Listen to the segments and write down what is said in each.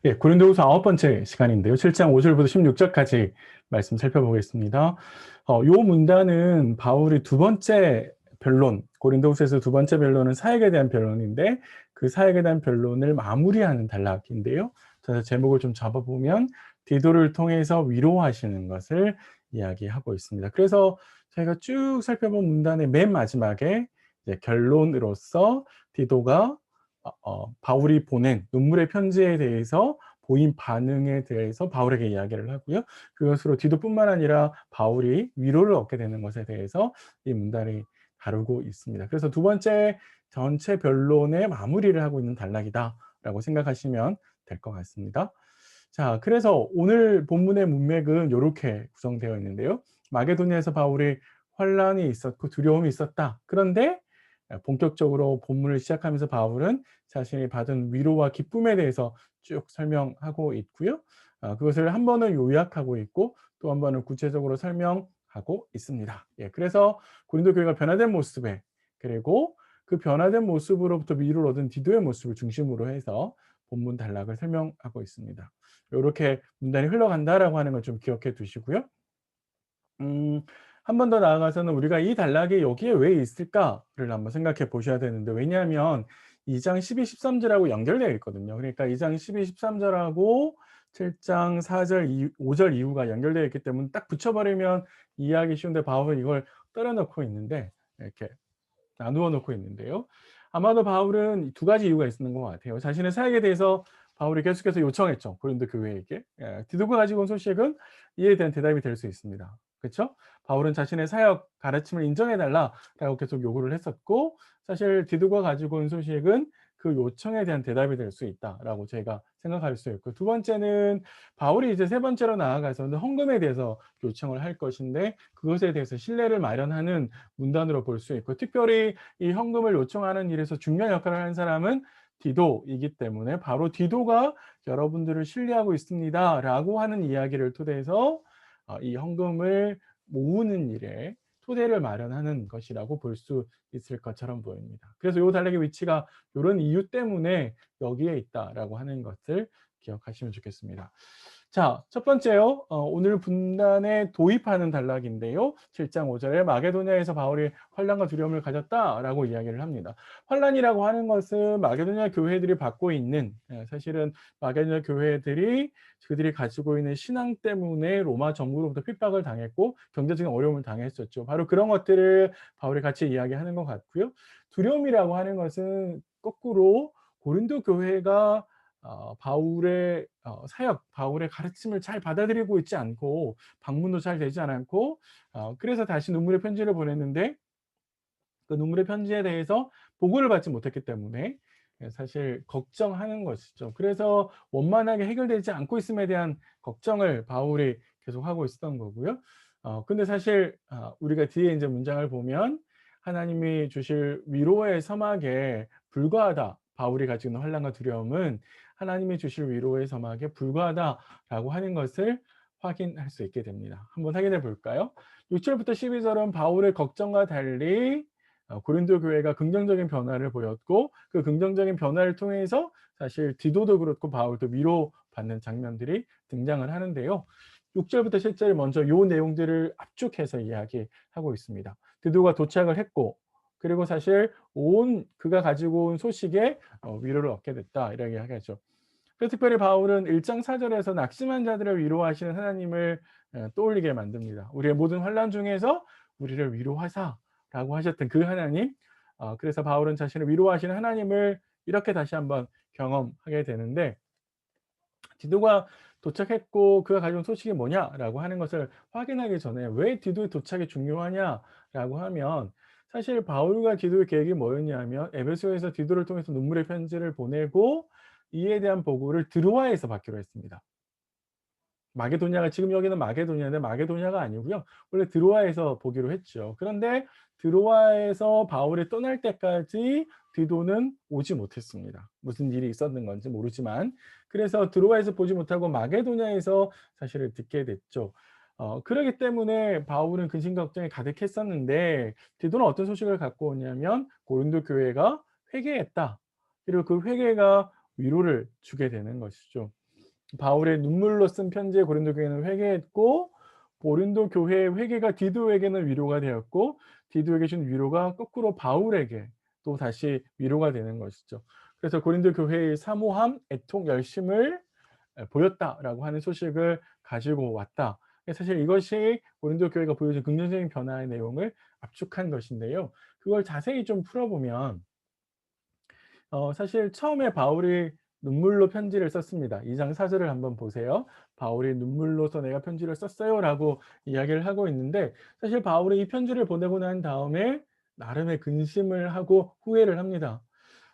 예, 고린도후서 9번째 시간인데요. 7장 5절부터 16절까지 말씀 살펴보겠습니다. 요 문단은 바울이 두 번째 변론, 고린도후서에서 두 번째 변론은 사역에 대한 변론인데 그 사역에 대한 변론을 마무리하는 단락인데요. 그래서 제목을 좀 잡아보면 디도를 통해서 위로하시는 것을 이야기하고 있습니다. 그래서 저희가 쭉 살펴본 문단의 맨 마지막에 이제 결론으로서 디도가 바울이 보낸 눈물의 편지에 대해서 보인 반응에 대해서 바울에게 이야기를 하고요. 그것으로 디도뿐만 아니라 바울이 위로를 얻게 되는 것에 대해서 이 문단이 다루고 있습니다. 그래서 두 번째 전체 변론의 마무리를 하고 있는 단락이다라고 생각하시면 될 것 같습니다. 자, 그래서 오늘 본문의 문맥은 이렇게 구성되어 있는데요. 마게도니아에서 바울이 환란이 있었고 두려움이 있었다. 그런데 본격적으로 본문을 시작하면서 바울은 자신이 받은 위로와 기쁨에 대해서 쭉 설명하고 있고요. 그것을 한 번은 요약하고 있고 또 한 번은 구체적으로 설명하고 있습니다. 예, 그래서 고린도 교회가 변화된 모습에 그리고 그 변화된 모습으로부터 위로를 얻은 디도의 모습을 중심으로 해서 본문 단락을 설명하고 있습니다. 이렇게 문단이 흘러간다라고 하는 걸 좀 기억해 두시고요. 한 번 더 나아가서는 우리가 이 단락이 여기에 왜 있을까를 한번 생각해 보셔야 되는데 왜냐하면 2장 12, 13절하고 연결되어 있거든요. 그러니까 2장 12, 13절하고 7장 4절, 5절 이후가 연결되어 있기 때문에 딱 붙여버리면 이해하기 쉬운데 바울은 이걸 떨어놓고 있는데 이렇게 나누어 놓고 있는데요. 아마도 바울은 두 가지 이유가 있는 것 같아요. 자신의 사역에 대해서 바울이 계속해서 요청했죠. 고린도 교회에게. 예, 디도가 가지고 온 소식은 이에 대한 대답이 될 수 있습니다. 그렇죠? 바울은 자신의 사역 가르침을 인정해 달라라고 계속 요구를 했었고 사실 디도가 가지고 온 소식은 그 요청에 대한 대답이 될 수 있다라고 제가 생각할 수 있고 두 번째는 바울이 이제 세 번째로 나아가서는 헌금에 대해서 요청을 할 것인데 그것에 대해서 신뢰를 마련하는 문단으로 볼 수 있고 특별히 이 헌금을 요청하는 일에서 중요한 역할을 하는 사람은 디도이기 때문에 바로 디도가 여러분들을 신뢰하고 있습니다라고 하는 이야기를 토대해서 이 헌금을 모으는 일에 토대를 마련하는 것이라고 볼 수 있을 것처럼 보입니다. 그래서 이 단락의 위치가 이런 이유 때문에 여기에 있다라고 하는 것을 기억하시면 좋겠습니다. 자, 첫 번째요. 오늘 분단에 도입하는 단락인데요. 7장 5절에 마게도냐에서 바울이 환난과 두려움을 가졌다라고 이야기를 합니다. 환난이라고 하는 것은 마게도냐 교회들이 받고 있는 사실은 마게도냐 교회들이 그들이 가지고 있는 신앙 때문에 로마 정부로부터 핍박을 당했고 경제적인 어려움을 당했었죠. 바로 그런 것들을 바울이 같이 이야기하는 것 같고요. 두려움이라고 하는 것은 거꾸로 고린도 교회가 바울의 사역, 바울의 가르침을 잘 받아들이고 있지 않고 방문도 잘 되지 않았고 그래서 다시 눈물의 편지를 보냈는데 그 눈물의 편지에 대해서 보고를 받지 못했기 때문에 사실 걱정하는 것이죠. 그래서 원만하게 해결되지 않고 있음에 대한 걱정을 바울이 계속하고 있었던 거고요. 근데 사실 우리가 뒤에 이제 문장을 보면 하나님이 주실 위로의 서막에 불과하다. 바울이 가지고 있는 환난과 두려움은 하나님이 주실 위로의 서막에 불과하다라고 하는 것을 확인할 수 있게 됩니다. 한번 확인해 볼까요? 6절부터 12절은 바울의 걱정과 달리 고린도 교회가 긍정적인 변화를 보였고 그 긍정적인 변화를 통해서 사실 디도도 그렇고 바울도 위로받는 장면들이 등장을 하는데요. 6절부터 7절이 먼저 요 내용들을 압축해서 이야기하고 있습니다. 디도가 도착을 했고 그리고 사실 온 그가 가지고 온 소식에 위로를 얻게 됐다 이렇게 하겠죠. 그래서 특별히 바울은 1장 4절에서 낙심한 자들을 위로하시는 하나님을 떠올리게 만듭니다. 우리의 모든 환난 중에서 우리를 위로하사라고 하셨던 그 하나님. 그래서 바울은 자신을 위로하시는 하나님을 이렇게 다시 한번 경험하게 되는데 디도가 도착했고 그가 가져온 소식이 뭐냐라고 하는 것을 확인하기 전에 왜 디도의 도착이 중요하냐라고 하면 사실 바울과 디도의 계획이 뭐였냐면 에베소에서 디도를 통해서 눈물의 편지를 보내고 이에 대한 보고를 드로아에서 받기로 했습니다. 마게도냐가 지금 여기는 마게도냐인데 마게도냐가 아니고요. 원래 드로아에서 보기로 했죠. 그런데 드로아에서 바울이 떠날 때까지 디도는 오지 못했습니다. 무슨 일이 있었는 건지 모르지만. 그래서 드로아에서 보지 못하고 마게도냐에서 사실을 듣게 됐죠. 그러기 때문에 바울은 근심 걱정이 가득했었는데 디도는 어떤 소식을 갖고 오냐면 고린도 교회가 회개했다. 그리고 그 회개가 위로를 주게 되는 것이죠. 바울의 눈물로 쓴 편지에 고린도 교회는 회개했고, 고린도 교회의 회개가 디도에게는 위로가 되었고, 디도에게 준 위로가 거꾸로 바울에게 또 다시 위로가 되는 것이죠. 그래서 고린도 교회의 사모함, 애통, 열심을 보였다라고 하는 소식을 가지고 왔다. 사실 이것이 고린도 교회가 보여준 긍정적인 변화의 내용을 압축한 것인데요. 그걸 자세히 좀 풀어보면 사실 처음에 바울이 눈물로 편지를 썼습니다. 2장 4 절을 한번 보세요. "바울이 눈물로서 내가 편지를 썼어요."라고 이야기를 하고 있는데, 사실 바울이 이 편지를 보내고 난 다음에 나름의 근심을 하고 후회를 합니다.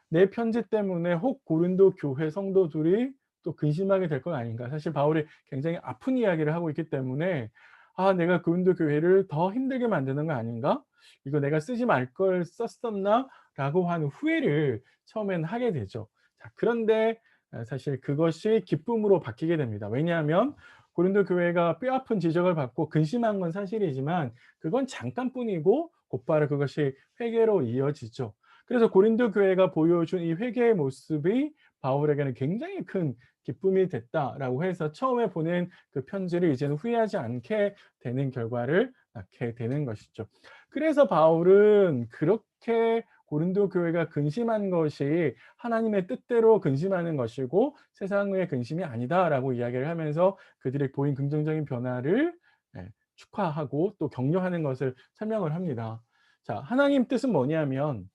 '내 편지 때문에 혹 고린도 교회 성도들이 또 근심하게 될 건 아닌가.' 사실 바울이 굉장히 아픈 이야기를 하고 있기 때문에 '아, 내가 고린도 교회를 더 힘들게 만드는 거 아닌가? 이거 내가 쓰지 말 걸 썼었나?'라고 하는 후회를 처음에는 하게 되죠. 자, 그런데 사실 그것이 기쁨으로 바뀌게 됩니다. 왜냐하면 고린도 교회가 뼈아픈 지적을 받고 근심한 건 사실이지만 그건 잠깐뿐이고 곧바로 그것이 회개로 이어지죠. 그래서 고린도 교회가 보여준 이 회개의 모습이 바울에게는 굉장히 큰 기쁨이 됐다라고 해서 처음에 보낸 그 편지를 이제는 후회하지 않게 되는 결과를 낳게 되는 것이죠. 그래서 바울은 그렇게 고린도 교회가 근심한 것이 하나님의 뜻대로 근심하는 것이고 세상의 근심이 아니다라고 이야기를 하면서 그들의 보인 긍정적인 변화를 축하하고 또 격려하는 것을 설명을 합니다. 자, 하나님 뜻은 뭐냐면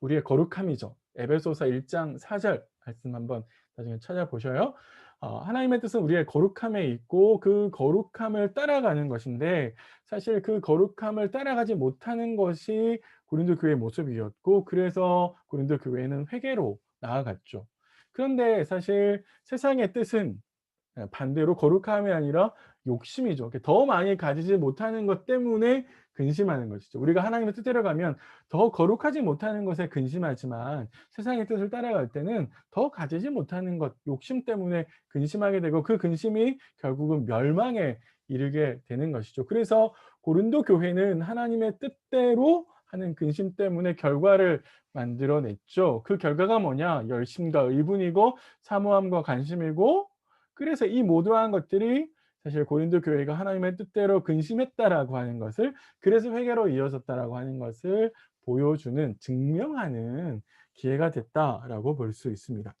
우리의 거룩함이죠. 에베소서 1장 4절 말씀 한번 나중에 찾아보셔요. 하나님의 뜻은 우리의 거룩함에 있고 그 거룩함을 따라가는 것인데, 사실 그 거룩함을 따라가지 못하는 것이 고린도 교회의 모습이었고, 그래서 고린도 교회는 회개로 나아갔죠. 그런데 사실 세상의 뜻은 반대로 거룩함이 아니라 욕심이죠. 이렇게 더 많이 가지지 못하는 것 때문에 근심하는 것이죠. 우리가 하나님의 뜻대로 가면 더 거룩하지 못하는 것에 근심하지만 세상의 뜻을 따라갈 때는 더 가지지 못하는 것, 욕심 때문에 근심하게 되고 그 근심이 결국은 멸망에 이르게 되는 것이죠. 그래서 고린도 교회는 하나님의 뜻대로 하는 근심 때문에 결과를 만들어 냈죠. 그 결과가 뭐냐? 열심과 의분이고 사모함과 관심이고, 그래서 이 모두한 것들이 사실 고린도 교회가 하나님의 뜻대로 근심했다라고 하는 것을, 그래서 회개로 이어졌다라고 하는 것을 보여주는, 증명하는 기회가 됐다라고 볼 수 있습니다.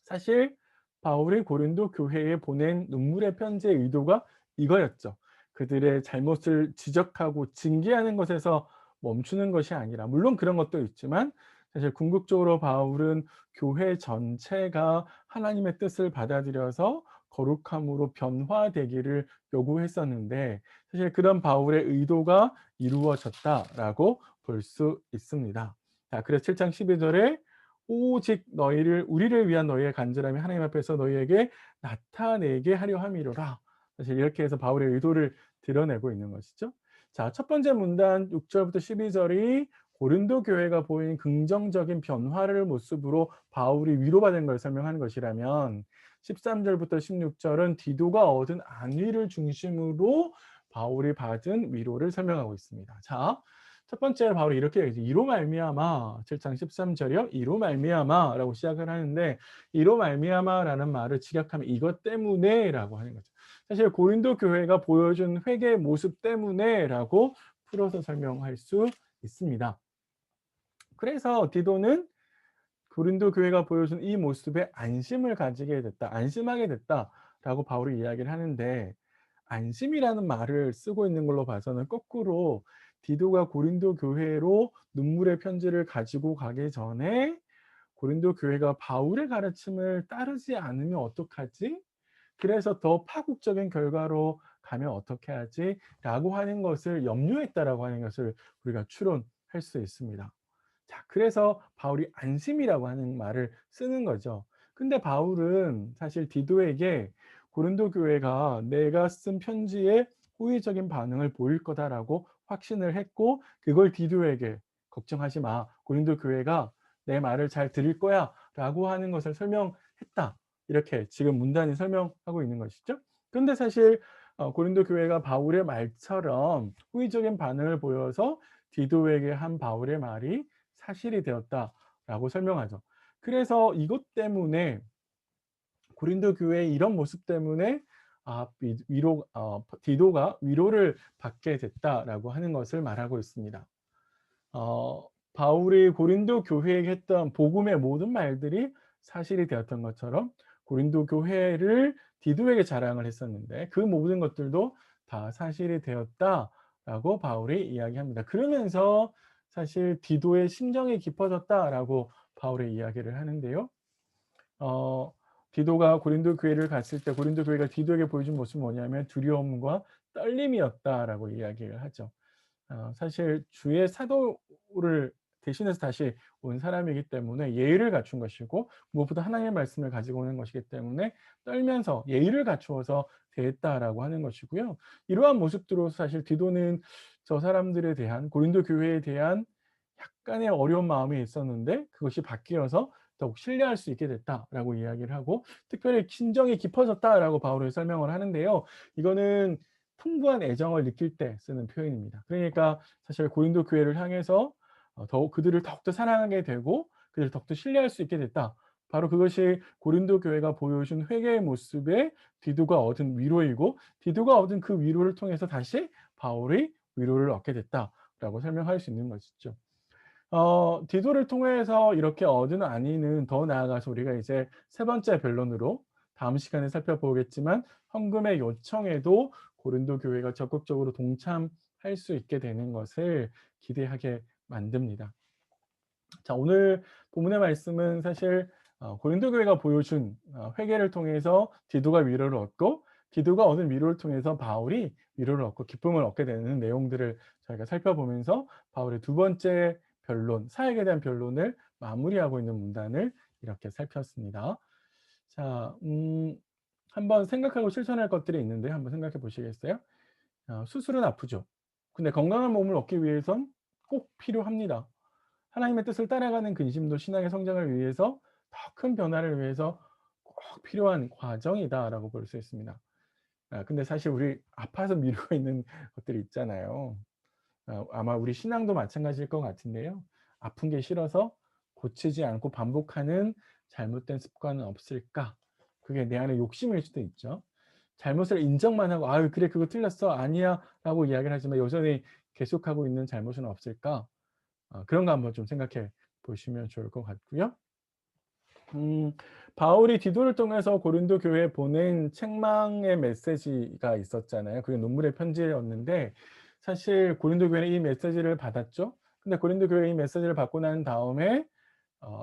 사실 바울이 고린도 교회에 보낸 눈물의 편지의 의도가 이거였죠. 그들의 잘못을 지적하고 징계하는 것에서 멈추는 것이 아니라, 물론 그런 것도 있지만 사실 궁극적으로 바울은 교회 전체가 하나님의 뜻을 받아들여서 거룩함으로 변화되기를 요구했었는데, 사실 그런 바울의 의도가 이루어졌다라고 볼 수 있습니다. 자, 그래서 7장 12절에 오직 너희를 우리를 위한 너희의 간절함이 하나님 앞에서 너희에게 나타내게 하려 함이로라. 사실 이렇게 해서 바울의 의도를 드러내고 있는 것이죠. 자, 첫 번째 문단 6 절부터 12 절이 고린도 교회가 보인 긍정적인 변화를 모습으로 바울이 위로받은 걸 설명하는 것이라면, 13 절부터 16 절은 디도가 얻은 안위를 중심으로 바울이 받은 위로를 설명하고 있습니다. 자, 첫 번째로 바울이 이렇게 얘기하죠. "이로 말미암아", 7장 13 절이요. "이로 말미암아"라고 시작을 하는데, "이로 말미암아"라는 말을 직역하면 "이것 때문에"라고 하는 거죠. 사실 고린도 교회가 보여준 회개의 모습 때문에라고 풀어서 설명할 수 있습니다. 그래서 디도는 고린도 교회가 보여준 이 모습에 안심을 가지게 됐다, 안심하게 됐다라고 바울이 이야기를 하는데, 안심이라는 말을 쓰고 있는 걸로 봐서는 거꾸로 디도가 고린도 교회로 눈물의 편지를 가지고 가기 전에 고린도 교회가 바울의 가르침을 따르지 않으면 어떡하지? 그래서 더 파국적인 결과로 가면 어떻게 하지? 라고 하는 것을 염려했다라고 하는 것을 우리가 추론할 수 있습니다. 자, 그래서 바울이 안심이라고 하는 말을 쓰는 거죠. 근데 바울은 사실 디도에게 고린도 교회가 내가 쓴 편지에 호의적인 반응을 보일 거다라고 확신을 했고, 그걸 디도에게 "걱정하지 마. 고린도 교회가 내 말을 잘 들을 거야."라고 하는 것을 설명했다. 이렇게 지금 문단이 설명하고 있는 것이죠. 그런데 사실 고린도 교회가 바울의 말처럼 호의적인 반응을 보여서 디도에게 한 바울의 말이 사실이 되었다라고 설명하죠. 그래서 이것 때문에 고린도 교회의 이런 모습 때문에 디도가 위로를 받게 됐다라고 하는 것을 말하고 있습니다. 바울이 고린도 교회에게 했던 복음의 모든 말들이 사실이 되었던 것처럼 고린도 교회를 디도에게 자랑을 했었는데 그 모든 것들도 다 사실이 되었다라고 바울이 이야기합니다. 그러면서 사실 디도의 심정이 깊어졌다라고 바울이 이야기를 하는데요. 어 디도가 고린도 교회를 갔을 때 고린도 교회가 디도에게 보여준 모습은 뭐냐면 두려움과 떨림이었다라고 이야기를 하죠. 사실 주의 사도를 대신해서 다시 온 사람이기 때문에 예의를 갖춘 것이고 무엇보다 하나님의 말씀을 가지고 오는 것이기 때문에 떨면서 예의를 갖추어서 대했다라고 하는 것이고요. 이러한 모습들로 사실 디도는 저 사람들에 대한 고린도 교회에 대한 약간의 어려운 마음이 있었는데 그것이 바뀌어서 더욱 신뢰할 수 있게 됐다라고 이야기를 하고 특별히 친정이 깊어졌다라고 바울이 설명을 하는데요. 이거는 풍부한 애정을 느낄 때 쓰는 표현입니다. 그러니까 사실 고린도 교회를 향해서 더욱 그들을 더욱더 사랑하게 되고 그들을 더욱더 신뢰할 수 있게 됐다. 바로 그것이 고린도 교회가 보여준 회개의 모습에 디도가 얻은 위로이고 디도가 얻은 그 위로를 통해서 다시 바울이 위로를 얻게 됐다라고 설명할 수 있는 것이죠. 디도를 통해서 이렇게 얻은 안위는 더 나아가서 우리가 이제 세 번째 변론으로 다음 시간에 살펴보겠지만 헌금의 요청에도 고린도 교회가 적극적으로 동참할 수 있게 되는 것을 기대하게 만듭니다. 자, 오늘 본문의 말씀은 사실 고린도 교회가 보여준 회개를 통해서 디도가 위로를 얻고 디도가 얻은 위로를 통해서 바울이 위로를 얻고 기쁨을 얻게 되는 내용들을 저희가 살펴보면서 바울의 두 번째 변론, 사역에 대한 변론을 마무리하고 있는 문단을 이렇게 살폈습니다. 자, 한번 생각하고 실천할 것들이 있는데 한번 생각해 보시겠어요? 수술은 아프죠. 근데 건강한 몸을 얻기 위해선 꼭 필요합니다. 하나님의 뜻을 따라가는 근심도 신앙의 성장을 위해서 더 큰 변화를 위해서 꼭 필요한 과정이다라고 볼 수 있습니다. 근데 사실 우리 아파서 미루고 있는 것들이 있잖아요. 아마 우리 신앙도 마찬가지일 것 같은데요. 아픈 게 싫어서 고치지 않고 반복하는 잘못된 습관은 없을까? 그게 내 안에 욕심일 수도 있죠. 잘못을 인정만 하고 "아유 그래 그거 틀렸어. 아니야."라고 이야기를 하지만 여전히 계속하고 있는 잘못은 없을까? 그런 거 한번 좀 생각해 보시면 좋을 것 같고요. 음 바울이 디도를 통해서 고린도 교회에 보낸 책망의 메시지가 있었잖아요. 그게 눈물의 편지였는데 사실 고린도 교회는 이 메시지를 받았죠. 근데 고린도 교회가 이 메시지를 받고 난 다음에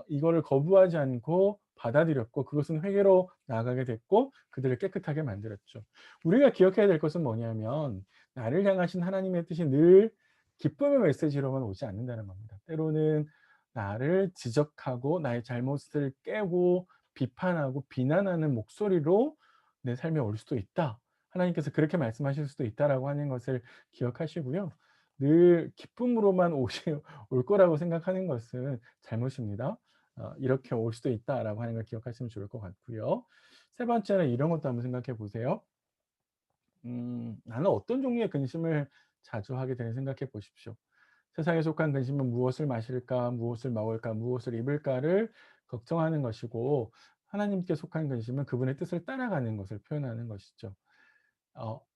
이거를 거부하지 않고 받아들였고 그것은 회개로 나아가게 됐고 그들을 깨끗하게 만들었죠. 우리가 기억해야 될 것은 뭐냐면 나를 향하신 하나님의 뜻이 늘 기쁨의 메시지로만 오지 않는다는 겁니다. 때로는 나를 지적하고 나의 잘못을 깨고 비판하고 비난하는 목소리로 내 삶에 올 수도 있다. 하나님께서 그렇게 말씀하실 수도 있다라고 하는 것을 기억하시고요. 늘 기쁨으로만 올 거라고 생각하는 것은 잘못입니다. 이렇게 올 수도 있다라고 하는 걸 기억하시면 좋을 것 같고요. 세 번째는 이런 것도 한번 생각해 보세요. '나는 어떤 종류의 근심을 자주 하게 되는지 생각해 보십시오. 세상에 속한 근심은 무엇을 마실까, 무엇을 먹을까, 무엇을 입을까를 걱정하는 것이고 하나님께 속한 근심은 그분의 뜻을 따라가는 것을 표현하는 것이죠.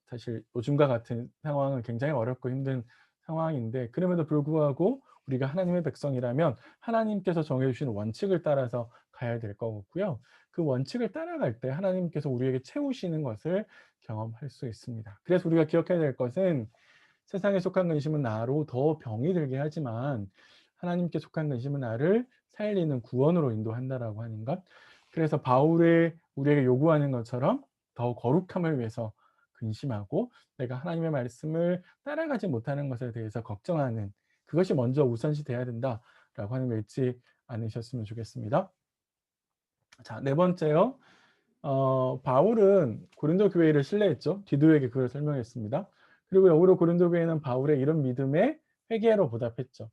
사실 요즘과 같은 상황은 굉장히 어렵고 힘든 상황인데 그럼에도 불구하고 우리가 하나님의 백성이라면 하나님께서 정해 주신 원칙을 따라서 가야 될 거고요. 그 원칙을 따라갈 때 하나님께서 우리에게 채우시는 것을 경험할 수 있습니다. 그래서 우리가 기억해야 될 것은 세상에 속한 근심은 나로 더 병이 들게 하지만 하나님께 속한 근심은 나를 살리는 구원으로 인도한다라고 하는 것. 그래서 바울이 우리에게 요구하는 것처럼 더 거룩함을 위해서 근심하고 내가 하나님의 말씀을 따라가지 못하는 것에 대해서 걱정하는 그것이 먼저 우선시 돼야 된다라고 하는 거 잊지 않으셨으면 좋겠습니다. 자, 네 번째요. 바울은 고린도 교회를 신뢰했죠. 디도에게 그걸 설명했습니다. 그리고 역으로 고린도 교회는 바울의 이런 믿음에 회개로 보답했죠.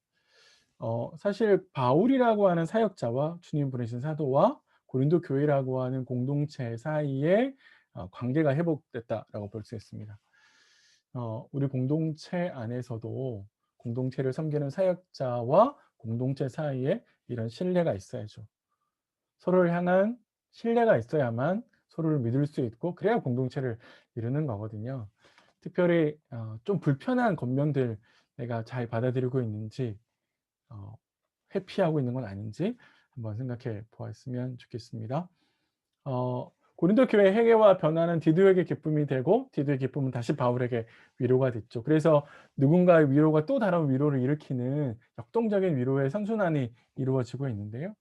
사실 바울이라고 하는 사역자와 주님 보내신 사도와 고린도 교회라고 하는 공동체 사이에 관계가 회복됐다라고 볼 수 있습니다. 우리 공동체 안에서도 공동체를 섬기는 사역자와 공동체 사이에 이런 신뢰가 있어야죠. 서로를 향한 신뢰가 있어야만 서로를 믿을 수 있고 그래야 공동체를 이루는 거거든요. 특별히 좀 불편한 겉면들 내가 잘 받아들이고 있는지 어 회피하고 있는 건 아닌지 한번 생각해 보았으면 좋겠습니다. 고린도 교회 회개와 변화는 디도에게 기쁨이 되고 디도의 기쁨은 다시 바울에게 위로가 됐죠. 그래서 누군가의 위로가 또 다른 위로를 일으키는 역동적인 위로의 선순환이 이루어지고 있는데요.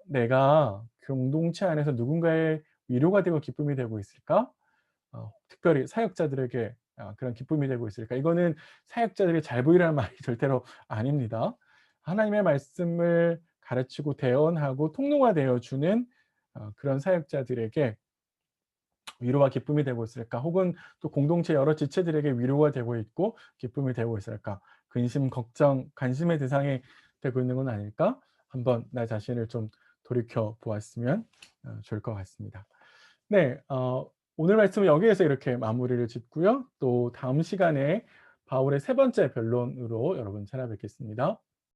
내가 공동체 안에서 누군가의 위로가 되고 기쁨이 되고 있을까? 특별히 사역자들에게 그런 기쁨이 되고 있을까? 이거는 사역자들이 잘 보이라는 말이 절대로 아닙니다. 하나님의 말씀을 가르치고 대언하고 통로가 되어 주는 그런 사역자들에게 위로와 기쁨이 되고 있을까? 혹은 또 공동체 여러 지체들에게 위로가 되고 있고 기쁨이 되고 있을까? 근심, 걱정, 관심의 대상이 되고 있는 건 아닐까? 한번 나 자신을 좀 돌이켜 보았으면 좋을 것 같습니다. 네. 오늘 말씀은 여기에서 이렇게 마무리를 짓고요. 또 다음 시간에 바울의 세 번째 변론으로 여러분 찾아뵙겠습니다.